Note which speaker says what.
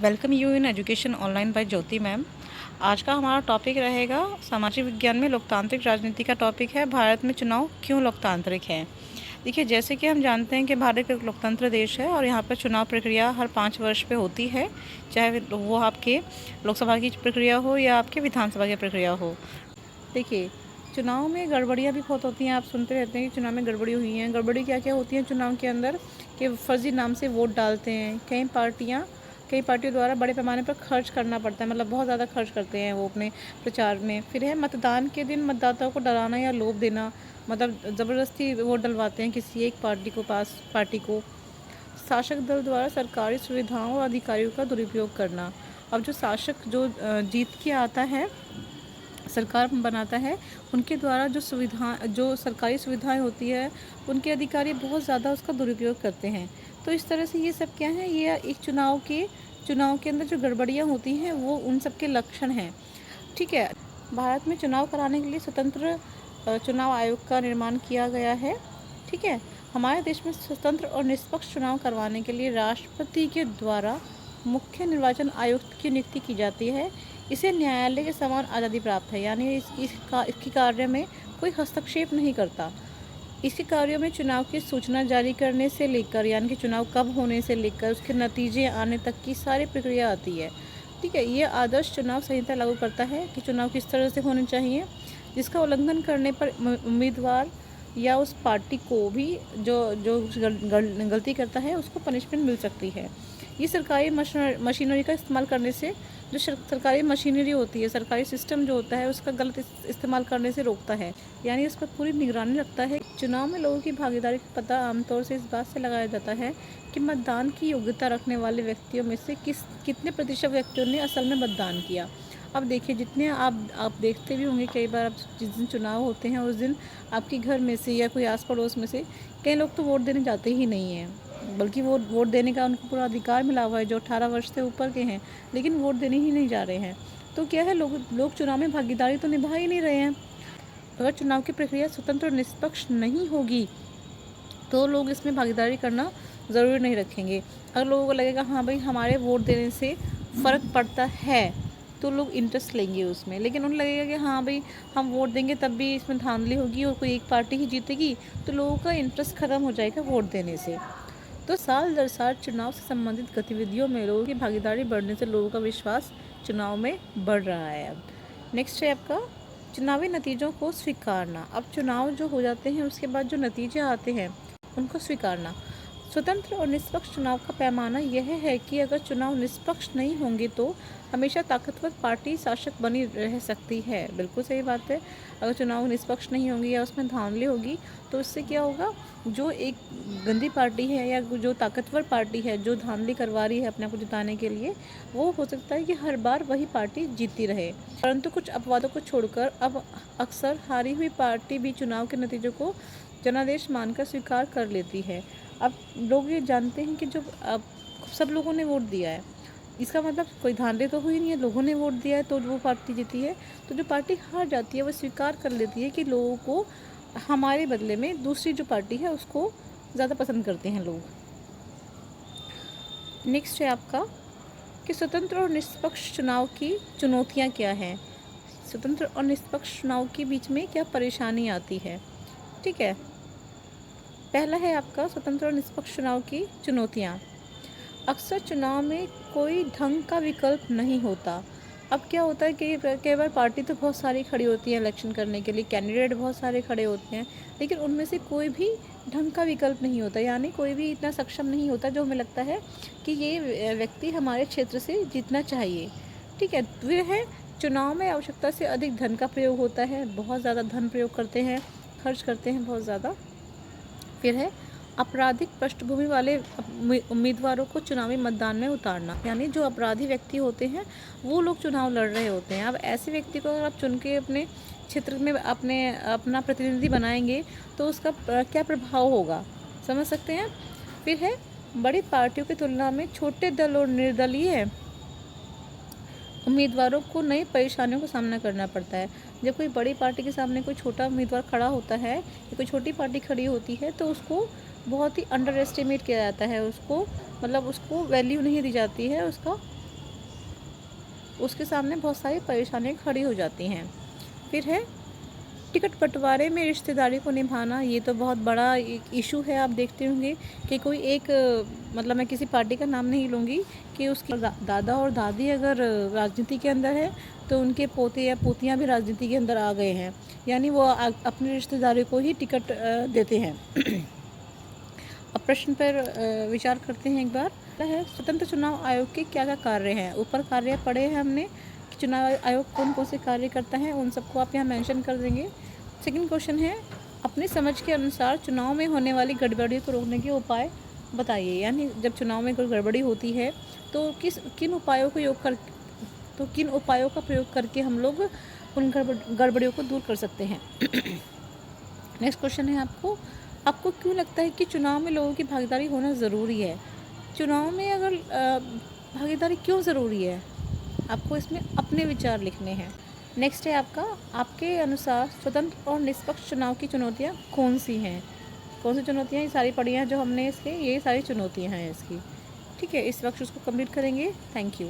Speaker 1: Welcome you in education online by Jyoti ma'am. आज का हमारा टॉपिक रहेगा सामाजिक विज्ञान में लोकतांत्रिक राजनीति का टॉपिक है भारत में चुनाव क्यों लोकतांत्रिक है। देखिए, जैसे कि हम जानते हैं कि भारत एक लोकतंत्र देश है और यहाँ पर चुनाव प्रक्रिया हर 5 वर्ष पे होती है, चाहे वो आपके लोकसभा की प्रक्रिया हो या आपके विधानसभा की प्रक्रिया हो। देखिए, चुनाव में गड़बड़ियाँ भी बहुत होती हैं। आप सुनते रहते हैं कि चुनाव में गड़बड़ी हुई हैं। गड़बड़ी क्या क्या होती है चुनाव के अंदर कि फर्जी नाम से वोट डालते हैं। कई पार्टियों द्वारा बड़े पैमाने पर खर्च करना पड़ता है, मतलब बहुत ज़्यादा खर्च करते हैं वो अपने प्रचार में। फिर है मतदान के दिन मतदाताओं को डराना या लोभ देना, मतलब ज़बरदस्ती वोट डलवाते हैं किसी एक पार्टी को। शासक दल द्वारा सरकारी सुविधाओं और अधिकारियों का दुरुपयोग करना। अब जो शासक जीत के आता है, सरकार बनाता है, उनके द्वारा जो सरकारी सुविधाएं होती है, उनके अधिकारी बहुत ज़्यादा उसका दुरुपयोग करते हैं। तो इस तरह से ये सब क्या है, ये एक चुनाव के अंदर जो गड़बड़ियाँ होती हैं वो उन सब के लक्षण हैं। ठीक है, भारत में चुनाव कराने के लिए स्वतंत्र चुनाव आयोग का निर्माण किया गया है। ठीक है, हमारे देश में स्वतंत्र और निष्पक्ष चुनाव करवाने के लिए राष्ट्रपति के द्वारा मुख्य निर्वाचन आयुक्त की नियुक्ति की जाती है। इसे न्यायालय के समान आज़ादी प्राप्त है, यानी इसकी कार्य में कोई हस्तक्षेप नहीं करता। इसके कार्यों में चुनाव की सूचना जारी करने से लेकर, यानी कि चुनाव कब होने से लेकर उसके नतीजे आने तक की सारी प्रक्रिया आती है। ठीक है, ये आदर्श चुनाव संहिता लागू करता है कि चुनाव किस तरह से होने चाहिए, जिसका उल्लंघन करने पर उम्मीदवार या उस पार्टी को भी जो जो गलती करता है उसको पनिशमेंट मिल सकती है। ये सरकारी मशीनरी का इस्तेमाल करने से, जो सरकारी मशीनरी होती है, सरकारी सिस्टम जो होता है, उसका गलत इस्तेमाल करने से रोकता है, यानी इस पर पूरी निगरानी रखता है। चुनाव में लोगों की भागीदारी का पता आमतौर से इस बात से लगाया जाता है कि मतदान की योग्यता रखने वाले व्यक्तियों में से कितने प्रतिशत व्यक्तियों ने असल में मतदान किया। अब देखिए, जितने आप देखते भी होंगे, कई बार आप जिस दिन चुनाव होते हैं उस दिन आपके घर में से या कोई आस पड़ोस में से कई लोग तो वोट देने जाते ही नहीं हैं, बल्कि वो वोट देने का उनको पूरा अधिकार मिला हुआ है, जो 18 वर्ष से ऊपर के हैं, लेकिन वोट देने ही नहीं जा रहे हैं। तो क्या है, लोग चुनाव में भागीदारी तो निभा ही नहीं रहे हैं। अगर चुनाव की प्रक्रिया स्वतंत्र और निष्पक्ष नहीं होगी तो लोग इसमें भागीदारी करना ज़रूरी नहीं रखेंगे। अगर लोगों को लगेगा हाँ भाई हमारे वोट देने से फ़र्क पड़ता है, तो लोग इंटरेस्ट लेंगे उसमें। लेकिन उन्हें लगेगा कि हाँ भाई हम वोट देंगे तब भी इसमें धांधली होगी और कोई एक पार्टी ही जीतेगी, तो लोगों का इंटरेस्ट ख़त्म हो जाएगा वोट देने से। तो साल दर साल चुनाव से संबंधित गतिविधियों में लोगों की भागीदारी बढ़ने से लोगों का विश्वास चुनाव में बढ़ रहा है। अब नेक्स्ट है आपका चुनावी नतीजों को स्वीकारना। अब चुनाव जो हो जाते हैं उसके बाद जो नतीजे आते हैं उनको स्वीकारना। स्वतंत्र और निष्पक्ष चुनाव का पैमाना यह है कि अगर चुनाव निष्पक्ष नहीं होंगे तो हमेशा ताकतवर पार्टी शासक बनी रह सकती है। बिल्कुल सही बात है, अगर चुनाव निष्पक्ष नहीं होंगे या उसमें धांधली होगी तो इससे क्या होगा, जो एक गंदी पार्टी है या जो ताकतवर पार्टी है जो धांधली करवा रही है अपने आप को जिताने के लिए, वो हो सकता है कि हर बार वही पार्टी जीती रहे। परंतु कुछ अपवादों को छोड़कर अब अक्सर हारी हुई पार्टी भी चुनाव के नतीजों को जनादेश मानकर स्वीकार कर लेती है। अब लोग ये जानते हैं कि जो अब सब लोगों ने वोट दिया है, इसका मतलब कोई धांधली तो हुई नहीं है, लोगों ने वोट दिया है तो वो पार्टी जीती है। तो जो पार्टी हार जाती है वो स्वीकार कर लेती है कि लोगों को हमारे बदले में दूसरी जो पार्टी है उसको ज़्यादा पसंद करते हैं लोग। नेक्स्ट है आपका कि स्वतंत्र और निष्पक्ष चुनाव की चुनौतियाँ क्या हैं। स्वतंत्र और निष्पक्ष चुनाव के बीच में क्या परेशानी आती है। ठीक है, पहला है आपका स्वतंत्र और निष्पक्ष चुनाव की चुनौतियाँ। अक्सर चुनाव में कोई ढंग का विकल्प नहीं होता। अब क्या होता है कि कई बार पार्टी तो बहुत सारी खड़ी होती है इलेक्शन करने के लिए, कैंडिडेट बहुत सारे खड़े होते हैं, लेकिन उनमें से कोई भी ढंग का विकल्प नहीं होता, यानी कोई भी इतना सक्षम नहीं होता जो हमें लगता है कि ये व्यक्ति हमारे क्षेत्र से जीतना चाहिए। ठीक है, फिर है चुनाव में आवश्यकता से अधिक धन का प्रयोग होता है, बहुत ज़्यादा धन प्रयोग करते हैं, खर्च करते हैं बहुत ज़्यादा। फिर है आपराधिक पृष्ठभूमि वाले उम्मीदवारों को चुनावी मतदान में उतारना, यानी जो अपराधी व्यक्ति होते हैं वो लोग चुनाव लड़ रहे होते हैं। अब ऐसे व्यक्ति को अगर आप चुन के अपने क्षेत्र में अपना प्रतिनिधि बनाएंगे तो उसका क्या प्रभाव होगा, समझ सकते हैं। फिर है बड़ी पार्टियों की तुलना में छोटे दल और निर्दलीय उम्मीदवारों को नई परेशानियों का सामना करना पड़ता है। जब कोई बड़ी पार्टी के सामने कोई छोटा उम्मीदवार खड़ा होता है या कोई छोटी पार्टी खड़ी होती है तो उसको बहुत ही अंडर एस्टिमेट किया जाता है, उसको मतलब उसको वैल्यू नहीं दी जाती है, उसका उसके सामने बहुत सारी परेशानियाँ खड़ी हो जाती हैं। फिर है टिकट बंटवारे में रिश्तेदारी को निभाना। ये तो बहुत बड़ा एक इशू है। आप देखते होंगे कि कोई एक मतलब मैं किसी पार्टी का नाम नहीं लूँगी, कि उसकी दादा और दादी अगर राजनीति के अंदर है तो उनके पोते या पोतियाँ भी राजनीति के अंदर आ गए हैं, यानी वो अपनी रिश्तेदारी को ही टिकट देते हैं। अब प्रश्न पर विचार करते हैं एक बार। है स्वतंत्र चुनाव आयोग के क्या क्या कार्य हैं। ऊपर कार्य पढ़े हैं हमने कि चुनाव आयोग कौन कौन से कार्य करता है, उन सबको आप यहाँ मेंशन कर देंगे। सेकंड क्वेश्चन है अपनी समझ के अनुसार चुनाव में होने वाली गड़बड़ी को रोकने के उपाय बताइए। यानी जब चुनाव में कोई गड़बड़ी होती है तो किन उपायों का प्रयोग करके हम लोग उन गड़बड़ियों को दूर कर सकते हैं। नेक्स्ट क्वेश्चन है आपको क्यों लगता है कि चुनाव में लोगों की भागीदारी होना ज़रूरी है। चुनाव में अगर भागीदारी क्यों ज़रूरी है, आपको इसमें अपने विचार लिखने हैं। नेक्स्ट है आपके अनुसार स्वतंत्र और निष्पक्ष चुनाव की चुनौतियाँ कौन सी हैं। कौन सी चुनौतियाँ, ये सारी पढ़ी हैं जो हमने ये सारी चुनौतियाँ हैं इसकी। ठीक है, इस वक्त उसको कंप्लीट करेंगे। Thank you.